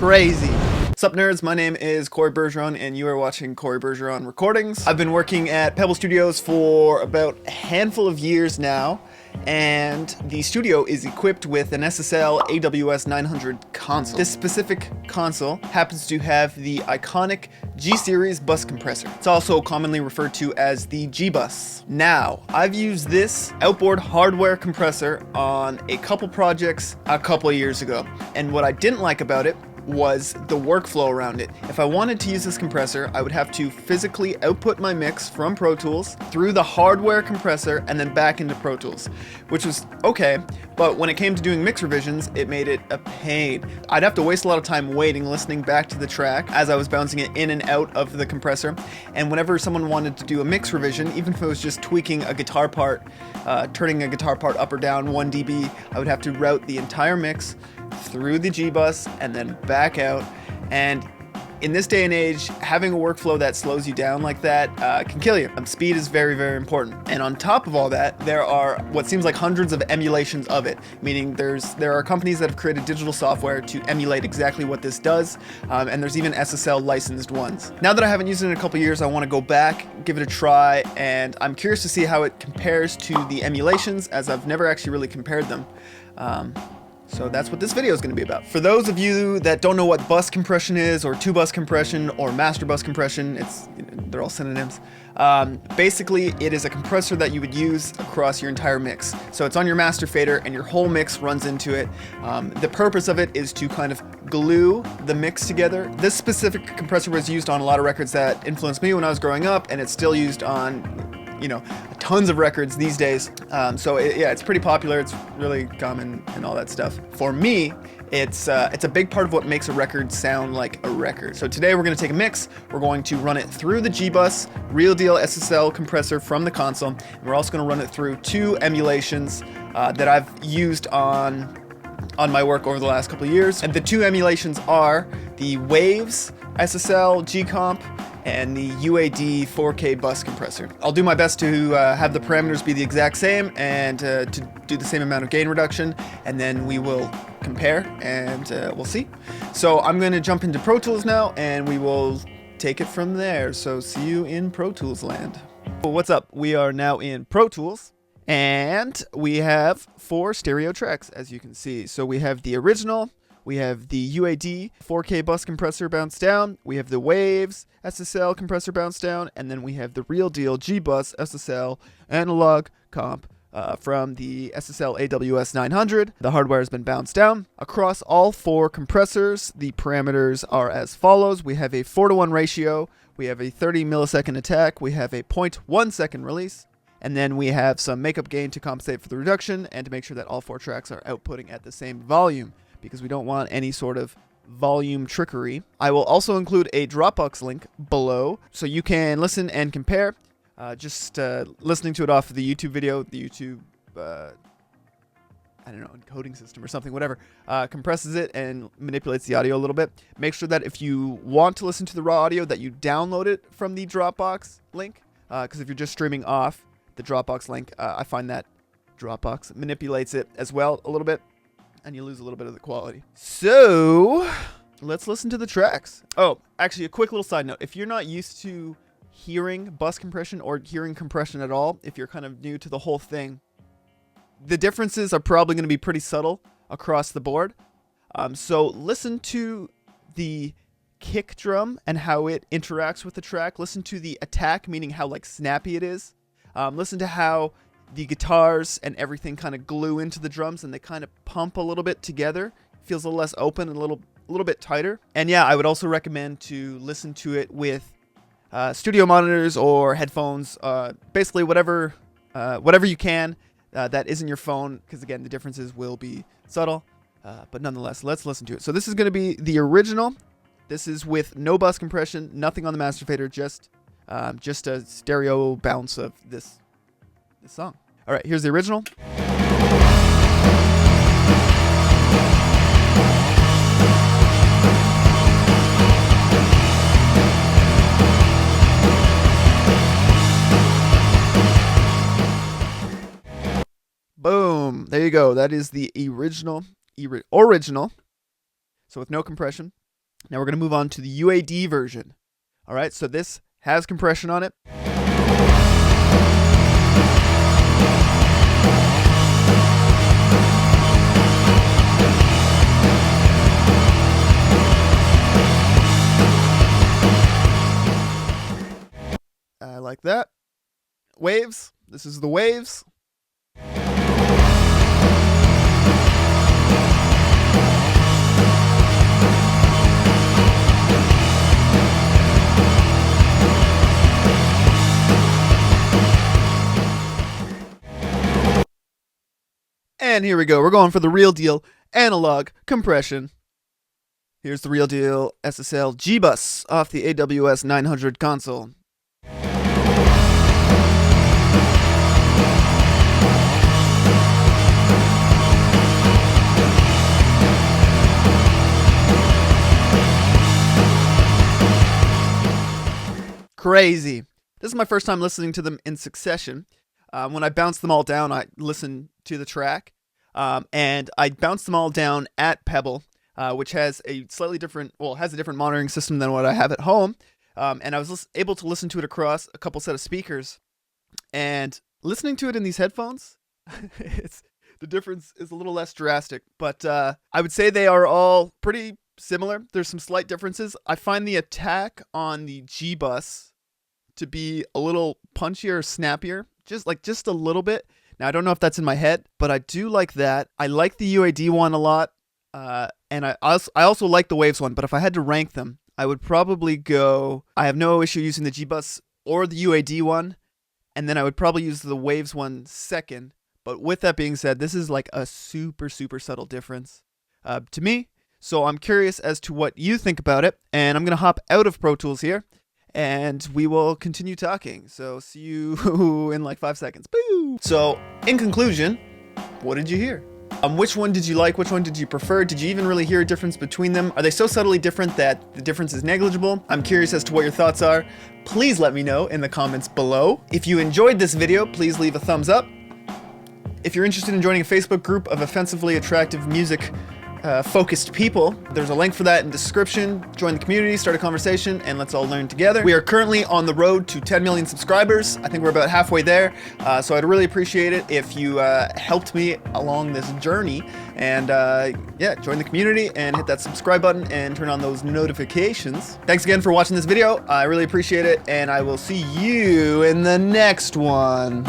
crazy. What's up, nerds? My name is Cory Bergeron, and you are watching Cory Bergeron Recordings. I've been working at Pebble Studios for about a handful of years now, and the studio is equipped with an SSL AWS 900 console. This specific console happens to have the iconic G-Series bus compressor. It's also commonly referred to as the G-Bus. Now, I've used this outboard hardware compressor on a couple projects a couple years ago, and what I didn't like about it was the workflow around it. If I wanted to use this compressor, I would have to physically output my mix from Pro Tools through the hardware compressor and then back into Pro Tools, which was okay, but when it came to doing mix revisions, it made it a pain. I'd have to waste a lot of time waiting, listening back to the track as I was bouncing it in and out of the compressor, and whenever someone wanted to do a mix revision, even if it was just tweaking a guitar part, turning a guitar part up or down 1 dB, I would have to route the entire mix through the G-Bus and then back out. And in this day and age, having a workflow that slows you down like that can kill you. Speed is very, very important. And on top of all that, there are what seems like hundreds of emulations of it, meaning there are companies that have created digital software to emulate exactly what this does, and there's even SSL licensed ones. Now that I haven't used it in a couple years, I want to go back, give it a try, and I'm curious to see how it compares to the emulations, as I've never actually really compared them. So that's what this video is going to be about. For those of you that don't know what bus compression is, or two-bus compression, or master bus compression, they're all synonyms. Basically, it is a compressor that you would use across your entire mix. So it's on your master fader, and your whole mix runs into it. The purpose of it is to kind of glue the mix together. This specific compressor was used on a lot of records that influenced me when I was growing up, and it's still used on tons of records these days. It's pretty popular. It's really common and all that stuff. For me, it's a big part of what makes a record sound like a record. So today we're going to take a mix. We're going to run it through the G-Bus, real deal SSL compressor from the console. And we're also going to run it through 2 emulations that I've used on my work over the last couple of years. And the 2 emulations are the Waves SSL G-Comp and the UAD 4K bus compressor. I'll do my best to have the parameters be the exact same and to do the same amount of gain reduction, and then we will compare and we'll see. So I'm going to jump into Pro Tools now, and we will take it from there. So see you in Pro Tools land. Well, what's up? We are now in Pro Tools, and we have 4 stereo tracks, as you can see. So we have the original, we have the UAD 4K bus compressor bounce down, we have the Waves SSL compressor bounce down, and then we have the real deal G-Bus SSL analog comp from the SSL AWS 900. The hardware has been bounced down. Across all 4 compressors, the parameters are as follows. We have a 4:1 ratio, we have a 30 millisecond attack, we have a 0.1 second release, and then we have some makeup gain to compensate for the reduction and to make sure that all 4 tracks are outputting at the same volume, because we don't want any sort of volume trickery. I will also include a DROPBOX link below so you can listen and compare. Listening to it off of the YouTube video, the YouTube, encoding system or something, whatever, compresses it and manipulates the audio a little bit. Make sure that if you want to listen to the raw audio that you download it from the DROPBOX link, because if you're just streaming off the DROPBOX link, I find that DROPBOX manipulates it as well a little bit, and you lose a little bit of the quality. So let's listen to the tracks. Oh, actually, a quick little side note. If you're not used to hearing bus compression or hearing compression at all, if you're kind of new to the whole thing, the differences are probably going to be pretty subtle across the board. So listen to the kick drum and how it interacts with the track. Listen to the attack, meaning how snappy it is. Listen to how the guitars and everything kind of glue into the drums, and they kind of pump a little bit together. It feels a little less open and a little bit tighter. And yeah, I would also recommend to listen to it with studio monitors or headphones, basically whatever you can that isn't your phone, because again, the differences will be subtle, but nonetheless, let's listen to it. So this is going to be the original. This is with no bus compression, nothing on the master fader, just a stereo bounce of this song. All right, here's the original. Boom. There you go. That is the original. So with no compression. Now we're going to move on to the UAD version. All right, so this has compression on it. I like that. Waves. This is the waves. And here we go. We're going for the real deal analog compression. Here's the real deal SSL G-Bus off the AWS 900 console. Crazy. This is my first time listening to them in succession. When I bounced them all down, I listened to the track, and I bounced them all down at Pebble, which has a slightly different, well, has a different monitoring system than what I have at home, and I was able to listen to it across a couple set of speakers, and listening to it in these headphones, the difference is a little less drastic, but I would say they are all pretty similar. There's some slight differences. I find the attack on the G-Bus to be a little punchier or snappier, just a little bit. Now I don't know if that's in my head, but I do like that. I like the UAD one a lot, and I also like the Waves one. But if I had to rank them, I would probably go. I have no issue using the G-Bus or the UAD one, and then I would probably use the Waves one second. But with that being said, this is like a super subtle difference to me. So I'm curious as to what you think about it, and I'm gonna hop out of Pro Tools here. And we will continue talking. So see you in like 5 seconds. Boo! So in conclusion, what did you hear? Which one did you like? Which one did you prefer? Did you even really hear a difference between them? Are they so subtly different that the difference is negligible? I'm curious as to what your thoughts are. Please let me know in the comments below. If you enjoyed this video, please leave a thumbs up. If you're interested in joining a Facebook group of offensively attractive music focused people, there's a link for that in the description. Join the community, start a conversation, and let's all learn together. We are currently on the road to 10 million subscribers. I think we're about halfway there, so I'd really appreciate it if you helped me along this journey. And yeah, join the community and hit that subscribe button and turn on those notifications. Thanks again for watching this video. I really appreciate it, and I will see you in the next one.